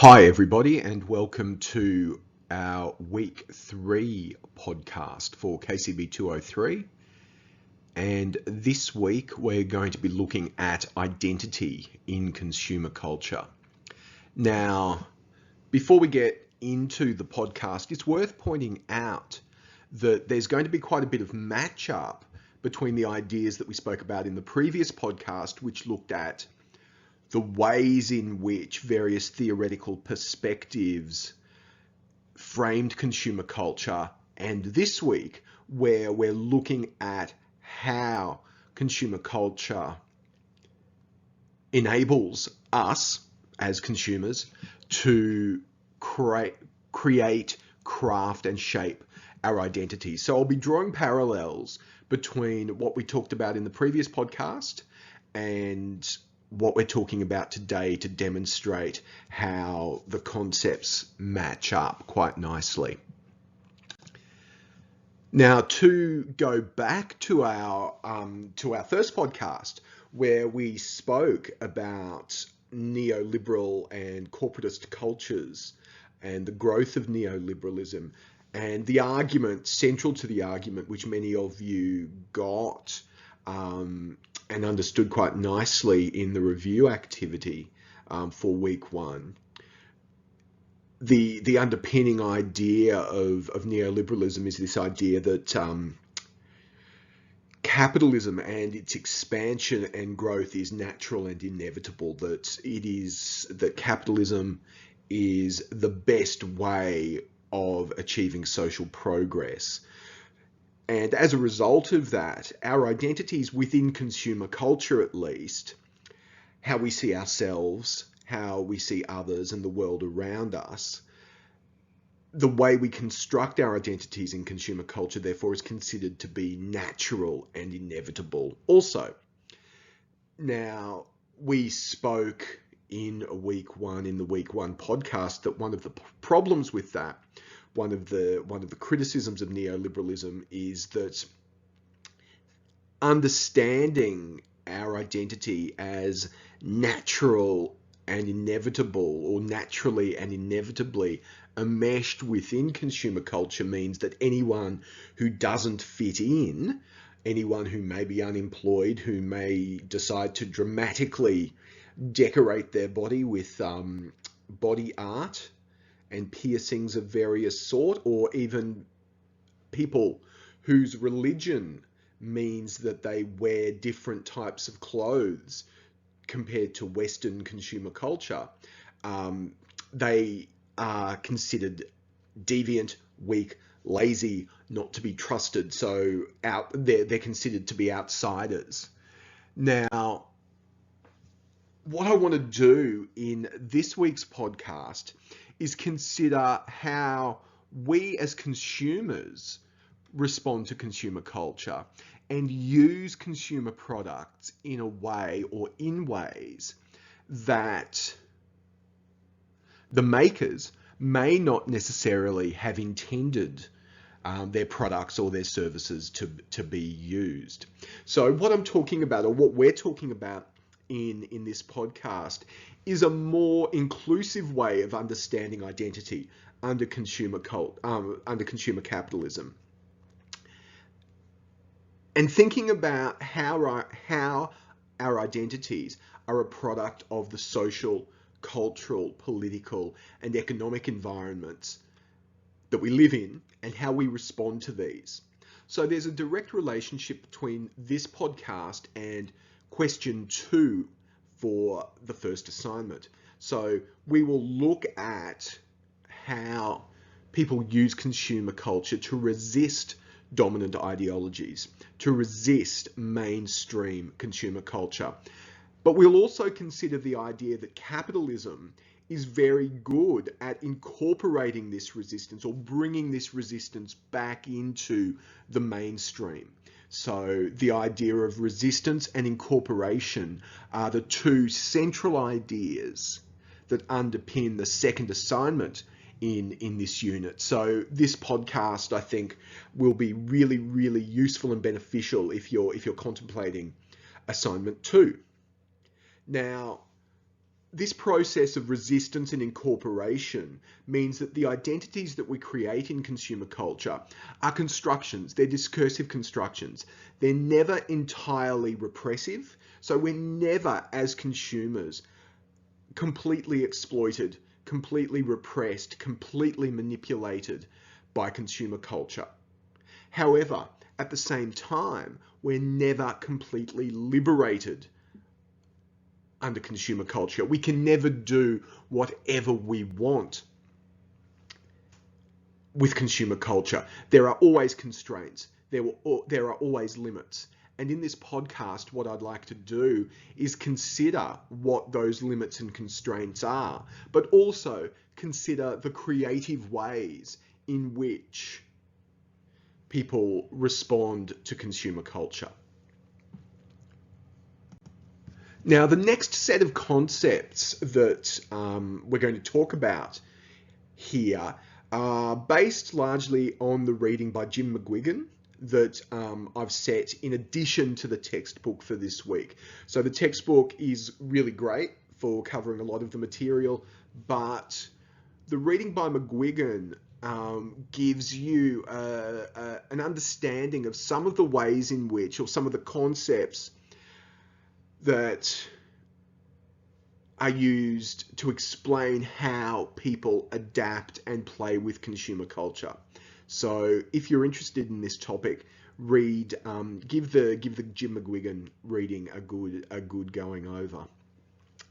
Hi, everybody, and welcome to our week 3 podcast for KCB203. And this week we're going to be looking at identity in consumer culture. Now, before we get into the podcast, it's worth pointing out that there's going to be quite a bit of matchup between the ideas that we spoke about in the previous podcast, which looked at the ways in which various theoretical perspectives framed consumer culture, and this week where we're looking at how consumer culture enables us as consumers to create, craft, and shape our identity. So I'll be drawing parallels between what we talked about in the previous podcast and what we're talking about today to demonstrate how the concepts match up quite nicely. Now, to go back to our first podcast, where we spoke about neoliberal and corporatist cultures and the growth of neoliberalism, and the argument, central to the argument, which many of you got and understood quite nicely in the review activity for week 1. The underpinning idea of neoliberalism is this idea that capitalism and its expansion and growth is natural and inevitable, that capitalism is the best way of achieving social progress. And as a result of that, our identities within consumer culture, at least, how we see ourselves, how we see others and the world around us, the way we construct our identities in consumer culture, therefore, is considered to be natural and inevitable also. Now, we spoke in the week 1 podcast that one of the problems with that, one of the criticisms of neoliberalism, is that understanding our identity as natural and inevitable, or naturally and inevitably enmeshed within consumer culture, means that anyone who doesn't fit in, anyone who may be unemployed, who may decide to dramatically decorate their body with body art and piercings of various sort, or even people whose religion means that they wear different types of clothes compared to Western consumer culture, they are considered deviant, weak, lazy, not to be trusted. So they're considered to be outsiders. Now, what I want to do in this week's podcast is consider how we as consumers respond to consumer culture and use consumer products in a way, or in ways, that the makers may not necessarily have intended their products or their services to be used. So what I'm talking about, or what we're talking about in this podcast, is a more inclusive way of understanding identity under consumer capitalism, and thinking about how our identities are a product of the social, cultural, political, and economic environments that we live in, and how we respond to these. So there's a direct relationship between this podcast and question 2 for the first assignment. So we will look at how people use consumer culture to resist dominant ideologies, to resist mainstream consumer culture. But we'll also consider the idea that capitalism is very good at incorporating this resistance, or bringing this resistance back into the mainstream. So the idea of resistance and incorporation are the two central ideas that underpin the second assignment in this unit. So this podcast, I think, will be really, really useful and beneficial if you're contemplating assignment 2. Now, This process of resistance and incorporation means that the identities that we create in consumer culture are constructions, they're discursive constructions. They're never entirely repressive. So we're never, as consumers, completely exploited, completely repressed, completely manipulated by consumer culture. However, at the same time, we're never completely liberated under consumer culture. We can never do whatever we want with consumer culture. There are always constraints. There are always limits. And in this podcast, what I'd like to do is consider what those limits and constraints are, but also consider the creative ways in which people respond to consumer culture. Now, the next set of concepts that we're going to talk about here are based largely on the reading by Jim McGuigan that I've set in addition to the textbook for this week. So the textbook is really great for covering a lot of the material, but the reading by McGuigan gives you an understanding of some of the ways in which, or some of the concepts that are used to explain how people adapt and play with consumer culture. So if you're interested in this topic, read, give the Jim McGuigan reading a good going over.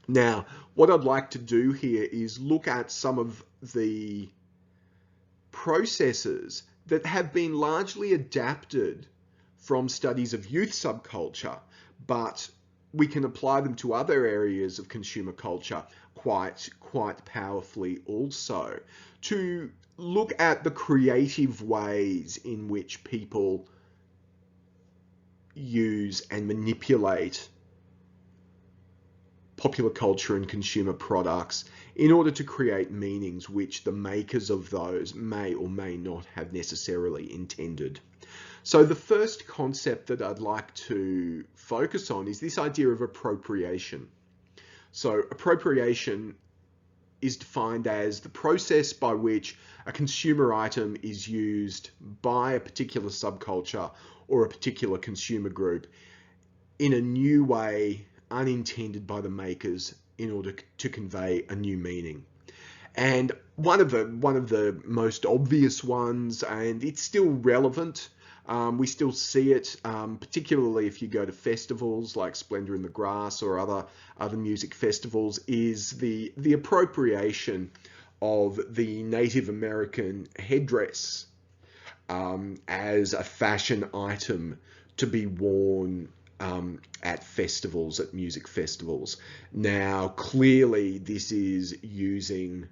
Now, what I'd like to do here is look at some of the processes that have been largely adapted from studies of youth subculture, but we can apply them to other areas of consumer culture quite powerfully also, to look at the creative ways in which people use and manipulate popular culture and consumer products in order to create meanings which the makers of those may or may not have necessarily intended. So the first concept that I'd like to focus on is this idea of appropriation. So appropriation is defined as the process by which a consumer item is used by a particular subculture or a particular consumer group in a new way, unintended by the makers, in order to convey a new meaning. And one of the most obvious ones, and it's still relevant, we still see it, particularly if you go to festivals like Splendor in the Grass or other music festivals, is the appropriation of the Native American headdress as a fashion item to be worn at festivals, at music festivals. Now, clearly this is using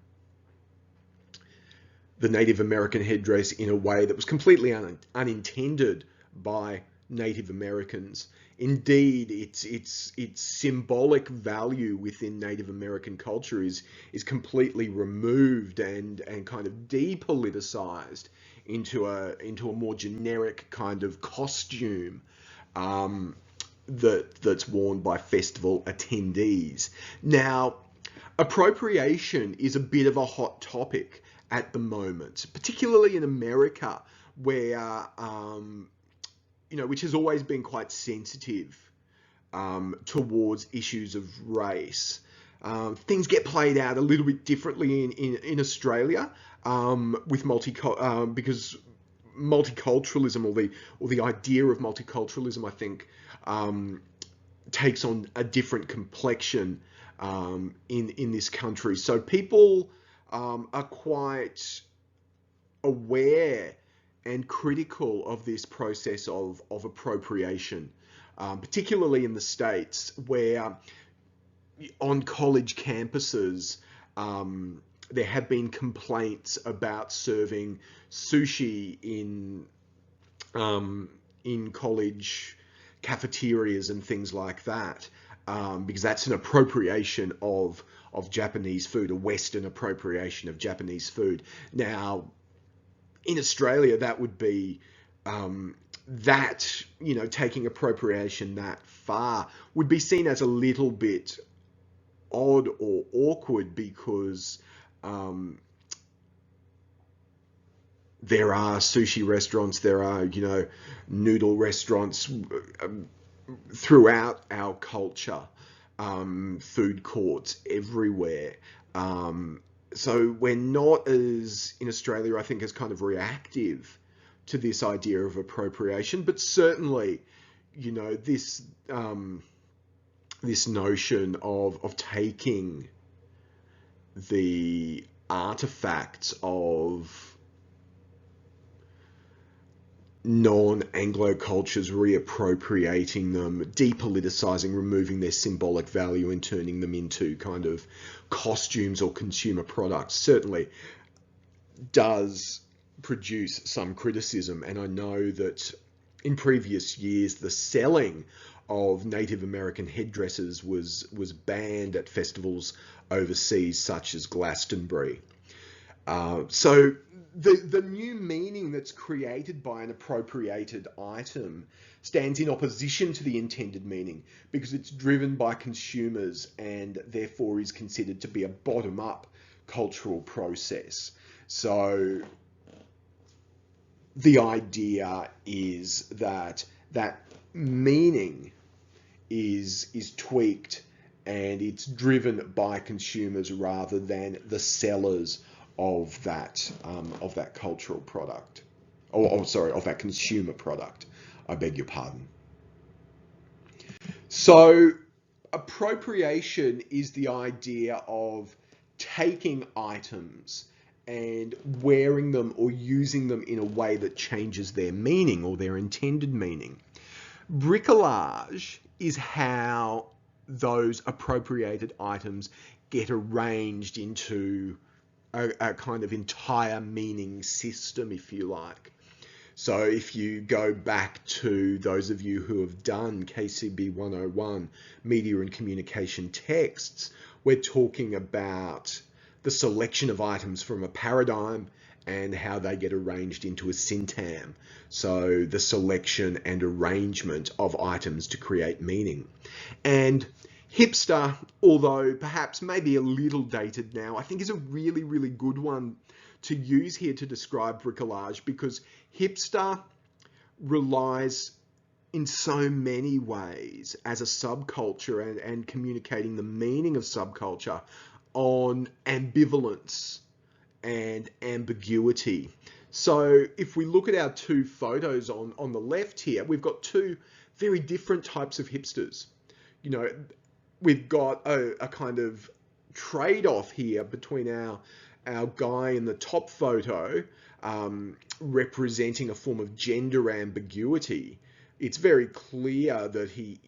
the Native American headdress in a way that was completely unintended by Native Americans. Indeed, its symbolic value within Native American culture is completely removed and kind of depoliticized into a more generic kind of costume that's worn by festival attendees. Now, appropriation is a bit of a hot topic at the moment, particularly in America, where which has always been quite sensitive towards issues of race. Things get played out a little bit differently in Australia with because multiculturalism, or the idea of multiculturalism, I think, takes on a different complexion in this country. So people are quite aware and critical of this process of appropriation, particularly in the States, where on college campuses there have been complaints about serving sushi in college cafeterias and things like that, because that's an appropriation of Japanese food, a Western appropriation of Japanese food. Now, in Australia, that would be taking appropriation that far would be seen as a little bit odd or awkward because there are sushi restaurants, there are, noodle restaurants throughout our culture, food courts everywhere. So we're not as, in Australia, I think, as kind of reactive to this idea of appropriation, but certainly, this notion of taking the artifacts of non-Anglo cultures, reappropriating them, depoliticizing, removing their symbolic value and turning them into kind of costumes or consumer products, certainly does produce some criticism. And I know that in previous years, the selling of Native American headdresses was banned at festivals overseas, such as Glastonbury. So the new meaning that's created by an appropriated item stands in opposition to the intended meaning because it's driven by consumers and therefore is considered to be a bottom-up cultural process. So the idea is that that meaning is tweaked and it's driven by consumers rather than the sellers of that cultural product, or sorry, of that consumer product. I beg your pardon. So appropriation is the idea of taking items and wearing them or using them in a way that changes their meaning or their intended meaning. Bricolage is how those appropriated items get arranged into a kind of entire meaning system, if you like. So if you go back to those of you who have done KCB 101, Media and Communication Texts, we're talking about the selection of items from a paradigm and how they get arranged into a syntam. So the selection and arrangement of items to create meaning. And hipster, although perhaps maybe a little dated now, I think is a really, really good one to use here to describe bricolage, because hipster relies in so many ways as a subculture and communicating the meaning of subculture on ambivalence and ambiguity. So if we look at our two photos on the left here, we've got two very different types of hipsters. We've got a kind of trade-off here between our guy in the top photo representing a form of gender ambiguity. It's very clear that he,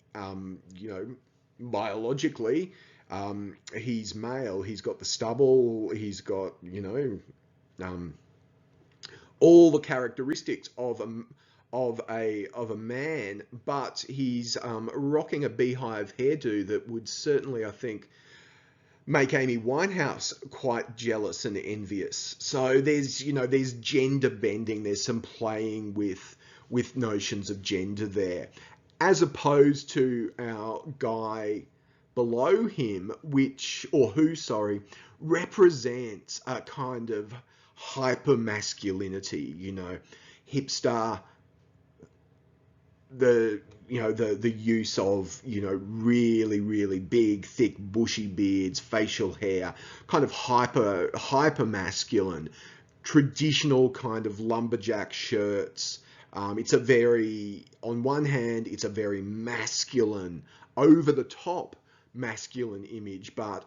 biologically, he's male. He's got the stubble. He's got, all the characteristics of a man, but he's rocking a beehive hairdo that would certainly, I think, make Amy Winehouse quite jealous and envious. So there's gender bending. There's some playing with notions of gender there, as opposed to our guy below him, who represents a kind of hyper masculinity. Hipster, the use of really, really big, thick, bushy beards, facial hair, kind of hyper masculine, traditional kind of lumberjack shirts. On one hand, it's a very masculine, over the top masculine image, but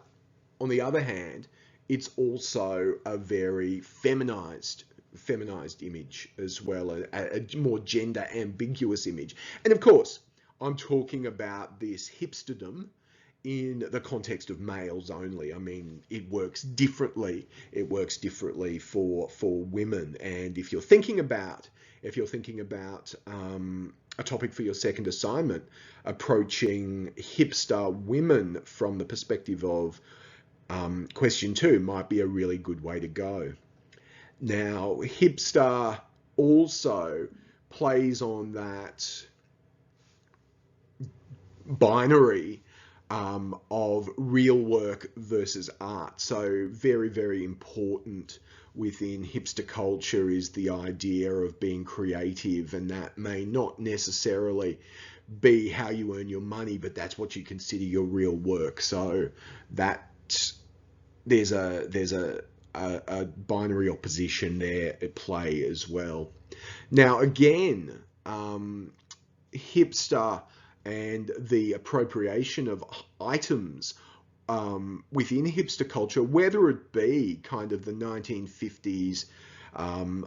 on the other hand, it's also a very feminized image as well, a more gender ambiguous image. And of course, I'm talking about this hipsterdom in the context of males only. I mean, it works differently. It works differently for women. And if you're thinking about a topic for your second assignment, approaching hipster women from the perspective of question 2 might be a really good way to go. Now, hipster also plays on that binary of real work versus art. So very, very important within hipster culture is the idea of being creative, and that may not necessarily be how you earn your money, but that's what you consider your real work. So that there's a binary opposition there at play as well. Now again, hipster and the appropriation of items within hipster culture, whether it be kind of the 1950s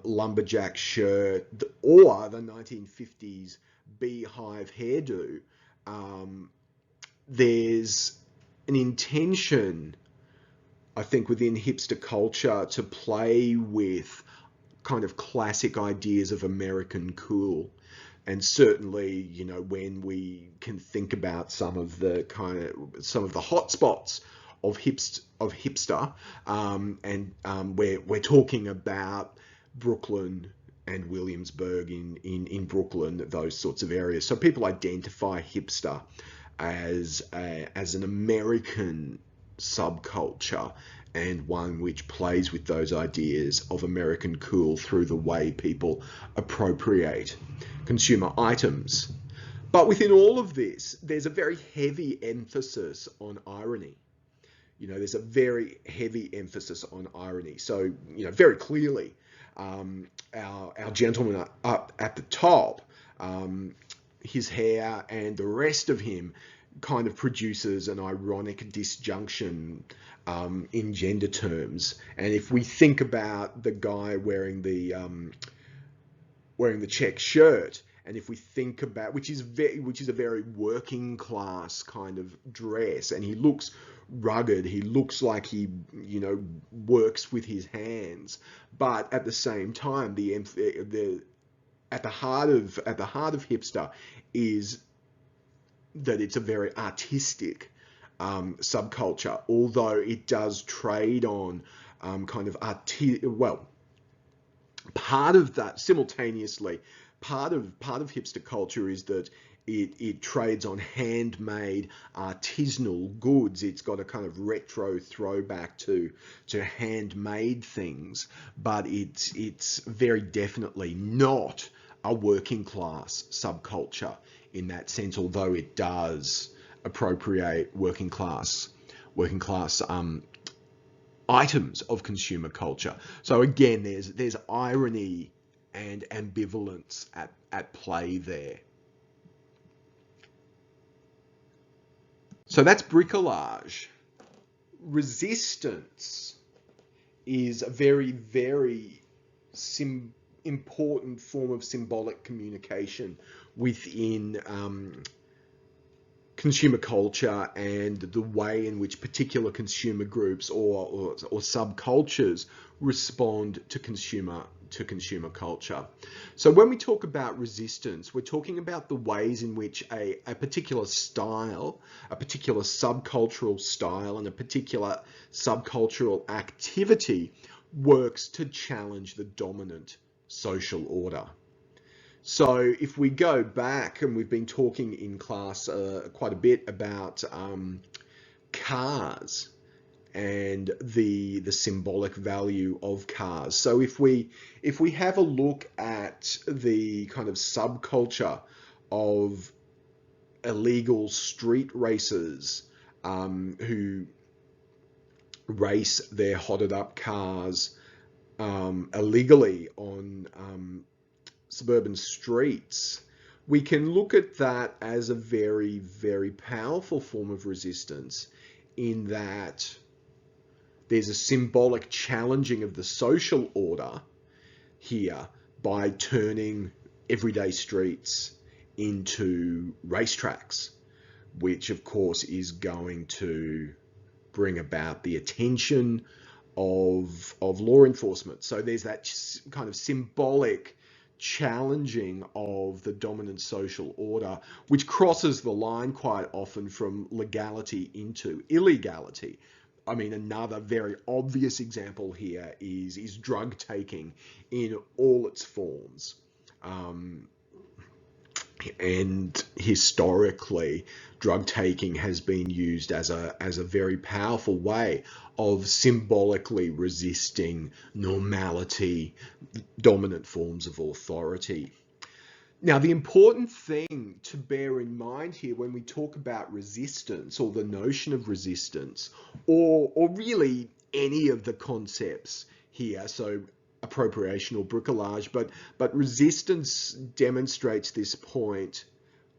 lumberjack shirt or the 1950s beehive hairdo, there's an intention, I think, within hipster culture to play with kind of classic ideas of American cool. And certainly, you know, when we can think about some of the hotspots of hipster, and we're talking about Brooklyn and Williamsburg in Brooklyn, those sorts of areas. So people identify hipster as an American subculture, and one which plays with those ideas of American cool through the way people appropriate consumer items. But within all of this, there's a very heavy emphasis on irony. You know, there's a very heavy emphasis on irony. So, you know, very clearly, our gentleman up at the top, his hair and the rest of him kind of produces an ironic disjunction in gender terms. And if we think about the guy wearing the check shirt, and if we think about, which is a very working class kind of dress, and he looks rugged, he looks like he, you know, works with his hands, but at the same time, at the heart of hipster is that it's a very artistic subculture, although it does trade on kind of part of that simultaneously. Part of hipster culture is that it trades on handmade artisanal goods. It's got a kind of retro throwback to handmade things, but it's very definitely not a working class subculture in that sense, although it does appropriate working class items of consumer culture. So again, there's irony and ambivalence at play there. So that's bricolage. Resistance is a very, very important form of symbolic communication within consumer culture, and the way in which particular consumer groups or subcultures respond to consumer culture. So when we talk about resistance, we're talking about the ways in which a particular style, a particular subcultural style, and a particular subcultural activity works to challenge the dominant social order. So if we go back, and we've been talking in class quite a bit about cars and the symbolic value of cars. So if we have a look at the kind of subculture of illegal street racers who race their hotted up cars illegally on suburban streets, we can look at that as a very, very powerful form of resistance, in that there's a symbolic challenging of the social order here by turning everyday streets into racetracks, which of course is going to bring about the attention of law enforcement. So there's that kind of symbolic challenging of the dominant social order, which crosses the line quite often from legality into illegality. I mean, another very obvious example here is drug taking in all its forms. And historically, drug taking has been used as a very powerful way of symbolically resisting normality, dominant forms of authority. Now, the important thing to bear in mind here when we talk about resistance, or the notion of resistance, or really any of the concepts here, so appropriation or bricolage, but resistance demonstrates this point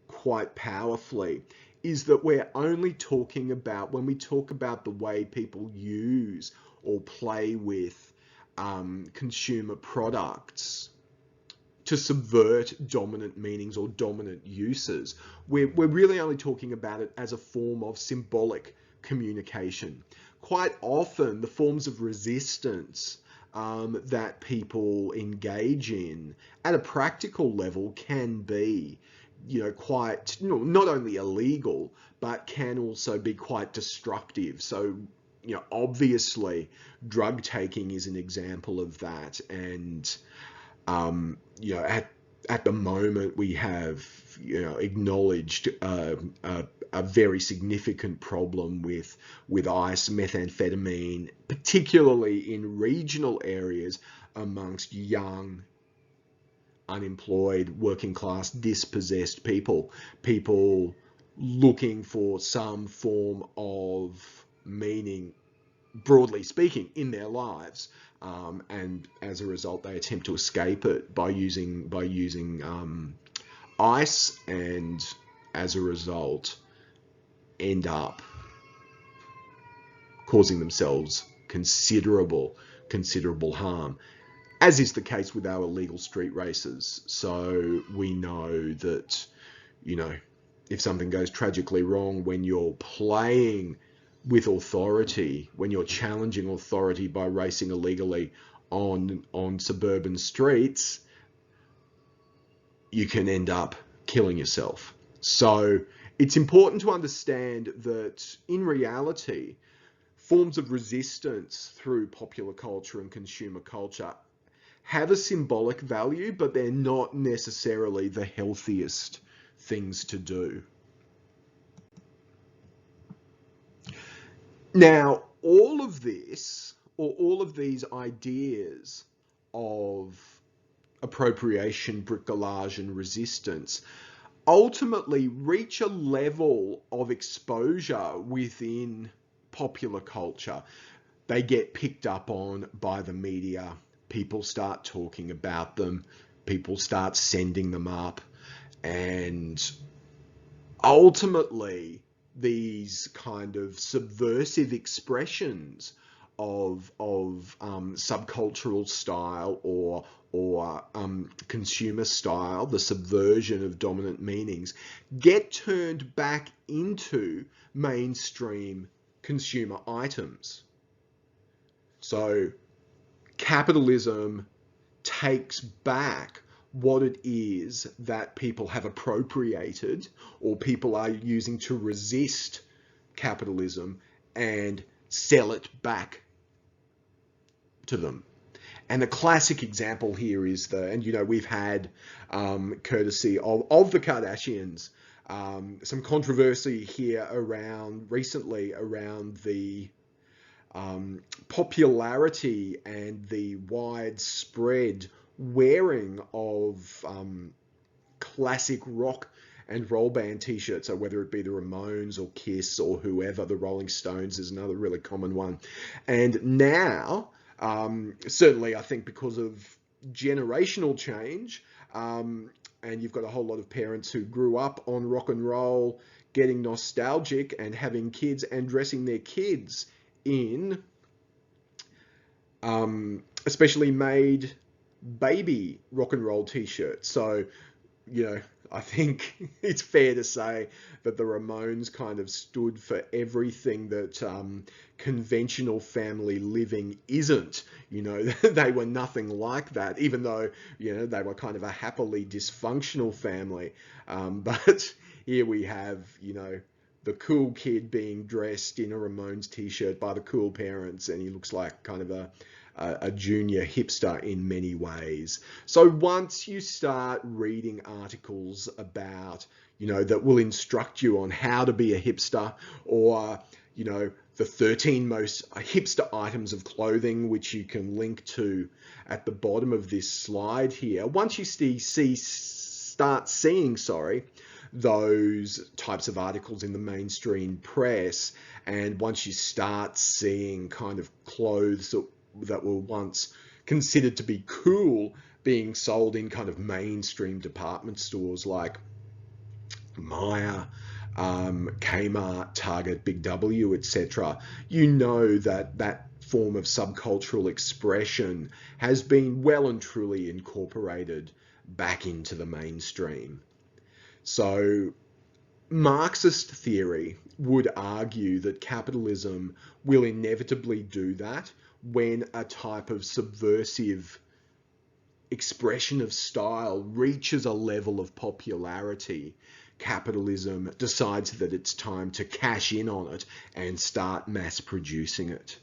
quite powerfully, is that we're only talking about, when we talk about the way people use or play with consumer products to subvert dominant meanings or dominant uses, we're really only talking about it as a form of symbolic communication. Quite often, the forms of resistance that people engage in at a practical level can be, quite, not only illegal, but can also be quite destructive. So, obviously, drug taking is an example of that. And at the moment we have, acknowledged a very significant problem with ice, methamphetamine, particularly in regional areas amongst young, unemployed, working class, dispossessed people looking for some form of meaning, broadly speaking, in their lives, and as a result, they attempt to escape it by using ice, and as a result, end up causing themselves considerable harm, as is the case with our illegal street races. So we know that, if something goes tragically wrong when you're playing with authority, when you're challenging authority by racing illegally on suburban streets, you can end up killing yourself. So it's important to understand that in reality, forms of resistance through popular culture and consumer culture have a symbolic value, but they're not necessarily the healthiest things to do. Now, all of this, or all of these ideas of appropriation, bricolage, and resistance, ultimately reach a level of exposure within popular culture. They get picked up on by the media. People start talking about them. People start sending them up. And ultimately, these kind of subversive expressions of subcultural style or consumer style, the subversion of dominant meanings, get turned back into mainstream consumer items. So capitalism takes back what it is that people have appropriated or people are using to resist capitalism and sell it back to them. And the classic example here is we've had, courtesy of the Kardashians, some controversy here recently around the popularity and the widespread wearing of classic rock and roll band t-shirts, so whether it be the Ramones or Kiss or whoever, the Rolling Stones is another really common one. And now, certainly I think because of generational change, and you've got a whole lot of parents who grew up on rock and roll, getting nostalgic and having kids and dressing their kids in especially made baby rock and roll t-shirts. So, I think it's fair to say that the Ramones kind of stood for everything that conventional family living isn't. They were nothing like that, even though, they were kind of a happily dysfunctional family. But here we have, the cool kid being dressed in a Ramones t-shirt by the cool parents, and he looks like kind of a junior hipster in many ways. So once you start reading articles about, that will instruct you on how to be a hipster, or, the 13 most hipster items of clothing, which you can link to at the bottom of this slide here. Once you start seeing those types of articles in the mainstream press, and once you start seeing kind of clothes that were once considered to be cool being sold in kind of mainstream department stores like Myer, Kmart, Target, Big W, etc., that form of subcultural expression has been well and truly incorporated back into the mainstream. So Marxist theory would argue that capitalism will inevitably do that when a type of subversive expression of style reaches a level of popularity. Capitalism decides that it's time to cash in on it and start mass producing it.